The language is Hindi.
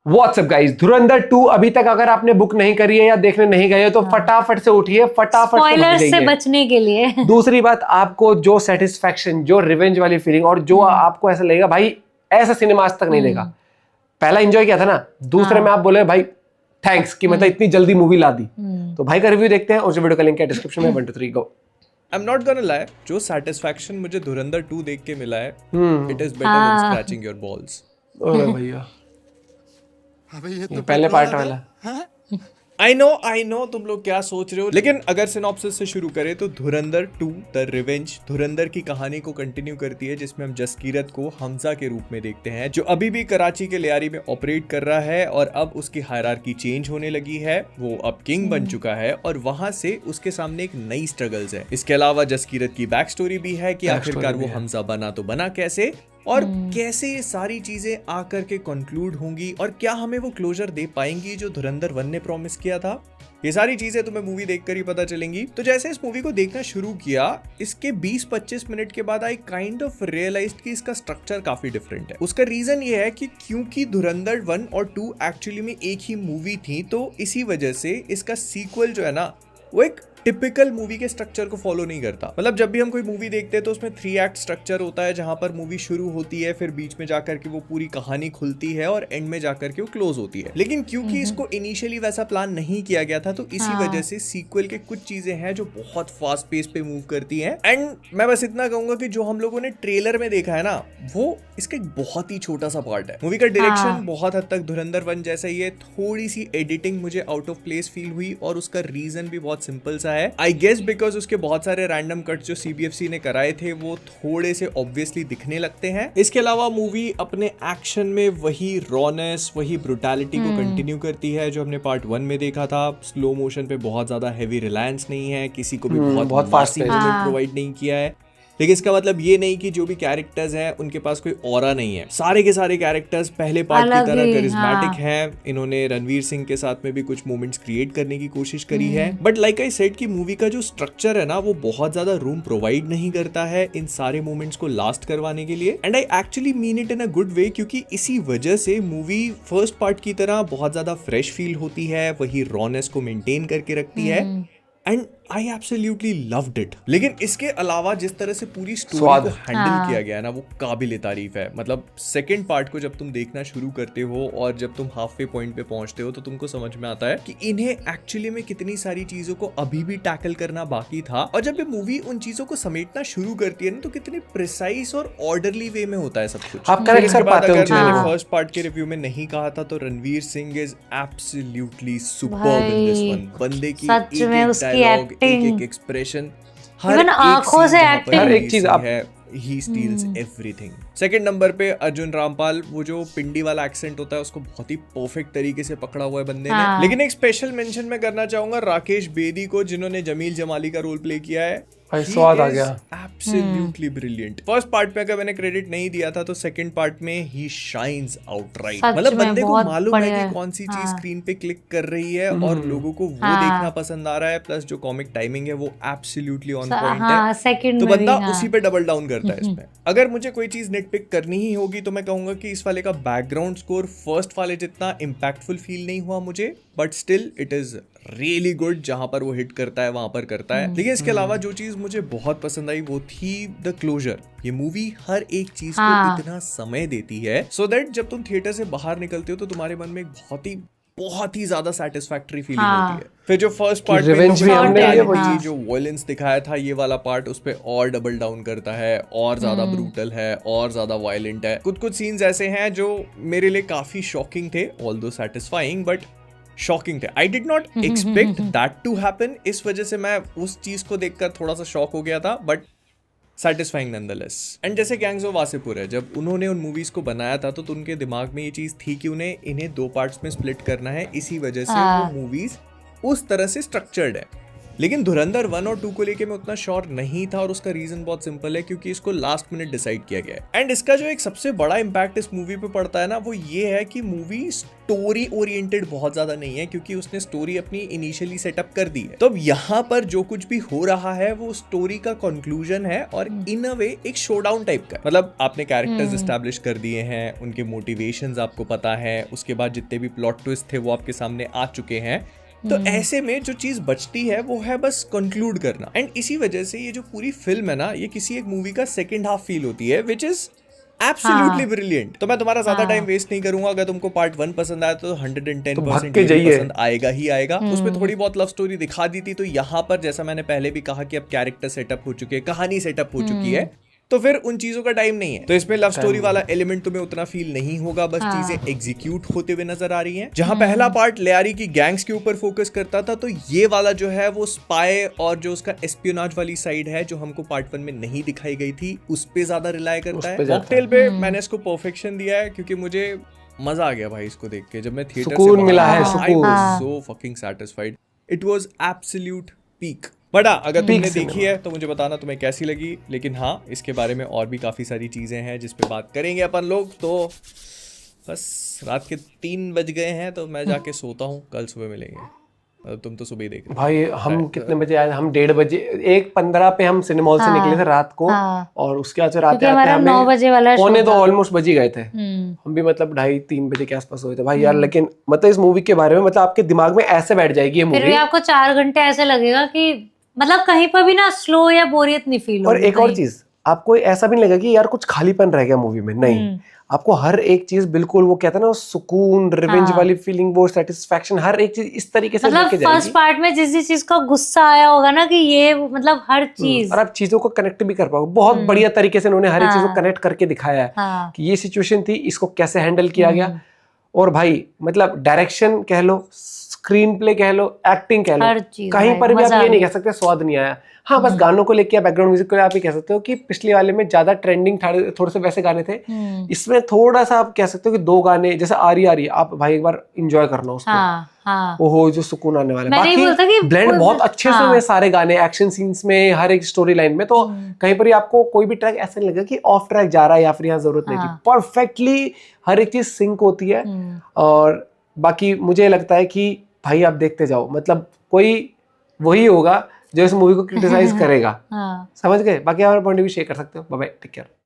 व्हाट्सअप गाइस, धुरंधर 2 अभी तक अगर आपने बुक नहीं करी है या देखने नहीं गए हो तो फटाफट से उठिए, फटाफट से स्पॉयलर्स भाग से जाइए। बचने के लिए। दूसरी बात, आपको जो सेटिस्फैक्शन, जो रिवेंज वाली फीलिंग और जो आपको ऐसा लगेगा भाई ऐसा सिनेमा आज तक नहीं देखा। पहला एंजॉय किया था ना, दूसरे में आप बोले भाई थैंक्स कि मतलब इतनी जल्दी मूवी ला दी। तो भाई का रिव्यू देखते हैं, उस वीडियो का लिंक है डिस्क्रिप्शन में। 1 2 3 गो। I'm not gonna lie, जो satisfaction मुझे धुरंधर 2 देख के मिला है, it is better than scratching your balls. अरे भैया, अबे ये ये तो पहले पार्ट वाला। I know तुम लोग क्या सोच रहे हो, लेकिन अगर सिनॉप्सिस से शुरू करें तो धुरंधर 2 द रिवेंज धुरंधर की कहानी को कंटिन्यू करती है, जिसमें हम जसकीरत को हमजा के रूप में देखते हैं, जो अभी भी कराची के लियारी में ऑपरेट कर रहा है और अब उसकी हायरार्की चेंज होने लगी है। वो अब किंग बन चुका है और वहां से उसके सामने एक नई स्ट्रगल्स है। इसके अलावा जसकीरत की बैक स्टोरी भी है कि आखिरकार वो हमजा बना तो बना कैसे, और कैसे ये सारी चीजें आकर के कंक्लूड होंगी, और क्या हमें वो क्लोजर दे पाएंगी जो धुरंधर 1 ने प्रॉमिस किया था। ये सारी चीजें तुम्हें मूवी देखकर ही पता चलेंगी। तो जैसे इस मूवी को देखना शुरू किया, इसके 20-25 मिनट के बाद आई काइंड ऑफ रियलाइज्ड कि इसका स्ट्रक्चर काफी डिफरेंट है। उसका रीजन ये है कि क्योंकि धुरंधर 1 और 2 एक्चुअली में एक ही मूवी थी, तो इसी वजह से इसका सीक्वल जो है ना, वो एक टिपिकल मूवी के स्ट्रक्चर को फॉलो नहीं करता। मतलब जब भी हम कोई मूवी देखते हैं तो उसमें 3 एक्ट स्ट्रक्चर होता है, जहां पर मूवी शुरू होती है, फिर बीच में जाकर के वो पूरी कहानी खुलती है और एंड में जाकर के वो क्लोज होती है। लेकिन क्योंकि इसको इनिशियली वैसा प्लान नहीं किया गया था, तो इसी वजह से सीक्वल के कुछ चीजें हैं जो बहुत फास्ट पेस पे मूव करती हैं। एंड मैं बस इतना कहूंगा कि जो हम लोगों ने ट्रेलर में देखा है ना, वो इसका एक बहुत ही छोटा सा पार्ट है। मूवी का डायरेक्शन बहुत हद तक धुरंधर 1 जैसा ही है। थोड़ी सी एडिटिंग मुझे आउट ऑफ प्लेस फील हुई और उसका रीजन भी बहुत सिंपल सा है। आई गेस बिकॉज उसके बहुत सारे रैंडम कट्स जो CBFC ने कराए थे वो थोड़े से ऑब्वियसली दिखने लगते हैं। इसके अलावा मूवी अपने एक्शन में वही रॉनेस, वही ब्रुटैलिटी को कंटिन्यू करती है जो हमने पार्ट 1 में देखा था। स्लो मोशन पे बहुत ज्यादा हेवी रिलायंस नहीं है, किसी को भी बहुत फास्ट मोमेंट प्रोवाइड नहीं किया है। लेकिन इसका मतलब ये नहीं कि जो भी कैरेक्टर्स हैं उनके पास कोई ऑरा नहीं है। सारे के सारे कैरेक्टर्स पहले पार्ट की तरह करिश्मेटिक हैं। इन्होंने रणवीर सिंह के साथ में भी कुछ मोमेंट्स क्रिएट करने की कोशिश करी है। बट लाइक आई सेड कि मूवी का जो स्ट्रक्चर है ना, वो बहुत ज्यादा रूम प्रोवाइड नहीं करता है इन सारे मोमेंट्स को लास्ट करवाने के लिए। And I actually mean it in a good way, क्योंकि इसी वजह से मूवी फर्स्ट पार्ट की तरह बहुत ज्यादा फ्रेश फील होती है, वही रॉनेस को मेंटेन करके रखती है। And I absolutely loved it. लेकिन इसके अलावा जिस तरह से पूरी स्टोरी को हैंडल किया गया है ना, वो काबिल तारीफ है। मतलब सेकंड पार्ट को जब तुम देखना शुरू करते हो और जब तुम हाफ वे पॉइंट पे पहुंचते हो, तो तुमको समझ में आता है कि इन्हें एक्चुअली में कितनी सारी चीजों को अभी भी टैकल करना बाकी था। और जब ये मूवी उन चीजों को समेटना शुरू करती है ना, तो कितनी प्रिसाइज और ऑर्डरली वे में होता है सब कुछ। आप करेक्ट कर पाते हो। मैंने फर्स्ट पार्ट के रिव्यू में नहीं कहा था, तो Ranveer Singh is absolutely superb in this one. बंदे की सच में उसकी डायलॉग, एक एक्सप्रेशन, हर आंखों से एक्टिंग, हर एक चीज आप है। He steals everything. Second number पे अर्जुन रामपाल, वो जो पिंडी वाला एक्सेंट होता है उसको बहुत ही परफेक्ट तरीके से पकड़ा हुआ है बंदे ने। लेकिन एक स्पेशल मेंशन मैं करना चाहूंगा राकेश बेदी को, जिन्होंने जमील जमाली का रोल प्ले किया है। स्वाद आ गया। Absolutely brilliant. फर्स्ट पार्ट पे अगर मैंने क्रेडिट नहीं दिया था, तो सेकंड पार्ट में he shines outright. मतलब बंदे को मालूम है कि कौन सी चीज स्क्रीन पे क्लिक कर रही है और लोगों को वो देखना पसंद आ रहा है। प्लस जो कॉमिक टाइमिंग है वो एब्सोल्युटली ऑन पॉइंट है। तो बंदा उसी पे डबल डाउन करता है इसमें। अगर मुझे कोई चीज नेटपिक करनी ही होगी तो मैं कहूंगा कि इस वाले का बैकग्राउंड स्कोर फर्स्ट वाले जितना इम्पैक्टफुल फील नहीं हुआ मुझे, but still it is really good. जहां पर वो हिट करता है वहां पर करता है। लेकिन इसके अलावा जो चीज मुझे बहुत पसंद आई वो थी द क्लोजर। ये मूवी हर एक चीज को इतना समय देती है सो दैट जब तुम थिएटर से बाहर निकलते हो तो तुम्हारे मन में एक बहुत ही ज्यादा सेटिस्फैक्टरी फीलिंग होती है। फिर जो फर्स्ट पार्ट में जो वायलेंस दिखाया था, ये वाला पार्ट उस पे और डबल डाउन करता है, और ज्यादा ब्रूटल है, और ज्यादा वायलेंट है। कुछ सीन्स ऐसे हैं जो मेरे लिए काफी शॉकिंग थे, ऑल्दो सैटिस्फाइंग, बट शॉकिंग थे। I did not expect that to happen. इस वजह से मैं उस चीज को देखकर थोड़ा सा शॉक हो गया था, बट सैटिस्फाइंग नॉनदलेस। एंड जैसे गैंग्स ऑफ वासेपुर है, जब उन्होंने उन मूवीज को बनाया था तो उनके दिमाग में ये चीज थी कि इन्हें 2 पार्ट्स में स्प्लिट करना है। इसी वजह से वो मूवीज उस तरह से स्ट्रक्चर्ड है। लेकिन धुरंधर 1 और 2 को लेके मैं उतना श्योर नहीं था और उसका रीजन बहुत सिंपल है क्योंकि इसको लास्ट मिनट डिसाइड किया गया है। एंड इसका जो एक सबसे बड़ा इंपैक्ट इस मूवी पे पड़ता है ना, वो ये है कि मूवी स्टोरी ओरिएंटेड बहुत ज्यादा नहीं है क्योंकि उसने स्टोरी अपनी इनिशियली सेटअप कर दी है। तो अब यहाँ पर जो कुछ भी हो रहा है वो स्टोरी का कंक्लूजन है और इन अ वे एक शोडाउन टाइप का। मतलब आपने कैरेक्टर्स एस्टैब्लिश कर दिए हैं, उनके मोटिवेशंस आपको पता है, उसके बाद जितने भी प्लॉट ट्विस्ट थे वो आपके सामने आ चुके हैं। तो ऐसे में जो चीज बचती है वो है बस कंक्लूड करना। एंड इसी वजह से ये जो पूरी फिल्म है ना, ये किसी एक मूवी का सेकंड हाफ फील होती है विच इज एब्सोल्युटली ब्रिलियंट। तो मैं तुम्हारा ज्यादा टाइम वेस्ट नहीं करूंगा। अगर तुमको पार्ट 1 पसंद आया तो 110% पसंद आएगा ही आएगा। उसमें थोड़ी बहुत लव स्टोरी दिखा दी थी। तो यहाँ पर जैसा मैंने पहले भी कहा कि अब कैरेक्टर सेटअप हो चुके हैं, कहानी सेटअप हो चुकी है, तो फिर उन चीजों का टाइम नहीं है। तो इसमें लव स्टोरी वाला एलिमेंट तुम्हें उतना फील नहीं होगा, बस चीजें एग्जीक्यूट होते हुए नजर आ रही हैं। जहां पहला पार्ट लेयारी की गैंग्स के ऊपर फोकस करता था, तो ये वाला जो है वो स्पाई और जो उसका एस्पियोनाज वाली साइड है जो हमको पार्ट 1 में नहीं दिखाई गई थी, उस पे ज्यादा रिलाय करता है। कॉकटेल पे मैंने इसको परफेक्शन दिया है क्योंकि मुझे मजा आ गया भाई इसको देख के। जब मैं थिएटर से सुकून मिला है, I was so fucking satisfied. It was absolute peak. बड़ा अगर तुमने देखी है तो मुझे बताना तुम्हें कैसी लगी। लेकिन हाँ, इसके बारे में और भी काफ़ी सारी चीज़ें हैं जिस पे बात करेंगे अपन लोग। तो बस रात के 3 बज गए हैं तो मैं जाके सोता हूँ, कल सुबह मिलेंगे। तुम तो सुबह ही देख रहे भाई हम कितने बजे आए? हम 1:30 बजे 1:15 पे हम सिनेमा हॉल से निकले थे रात को। और उसके बाद रात हमारा 9 बजे वाला पौने तो ऑलमोस्ट बज ही गए थे। हम भी मतलब 2:30-3 बजे के आसपास हुए थे भाई यार। लेकिन मतलब इस मूवी के बारे में मतलब आपके दिमाग में ऐसे बैठ जाएगी ये फिर भी मूवी। आपको 4 घंटे ऐसे लगेगा कि मतलब कहीं पर भी ना स्लो या बोरियत नहीं फील होगी। और एक और चीज, आपको ऐसा भी नहीं लगेगा कि यार कुछ खालीपन रह गया मूवी में। नहीं, आपको हर एक चीज बिल्कुल वो कहते हैं ना, सुकून, रिवेंज वाली फीलिंग, वो सेटिस्फैक्शन, हर एक चीज इस तरीके से मतलब लेके जाएगी। फर्स्ट पार्ट में जिस चीज का गुस्सा आया होगा ना कि ये मतलब हर चीज, और आप चीजों को कनेक्ट भी कर पाओगे। बहुत बढ़िया तरीके से उन्होंने हर एक चीज को कनेक्ट करके दिखाया है कि ये सिचुएशन थी, इसको कैसे हैंडल किया गया। और भाई मतलब डायरेक्शन कह लो, स्क्रीन प्ले कह लो, एक्टिंग कह लो, कहीं पर भी आप ये नहीं कह सकते स्वाद नहीं आया। हाँ, बस गानों को लेके, बैकग्राउंड म्यूजिक को लेके आप ये कह सकते हो कि पिछले वाले में ज्यादा ट्रेंडिंग थोड़े से वैसे गाने थे। इसमें थोड़ा सा आप कह सकते हो कि 2 गाने जैसे आरी आप भाई एक बार एंजॉय करना उसको। ओहो, जो सुकून आने वाला है। बाकी ब्लेंड बहुत अच्छे से हुए सारे गाने, एक्शन सीन्स में, हर एक स्टोरी लाइन में। तो कहीं पर आपको कोई भी ट्रैक ऐसा नहीं लगेगा कि ऑफ ट्रैक जा रहा है या फिर यहाँ जरूरत नहीं थी। परफेक्टली हर एक चीज सिंक होती है। और बाकी मुझे लगता है कि भाई आप देखते जाओ, मतलब कोई वही होगा जो इस मूवी को क्रिटिसाइज करेगा। समझ गए? बाकी हमारा पॉइंट भी शेयर कर सकते हो। Bye bye, take care.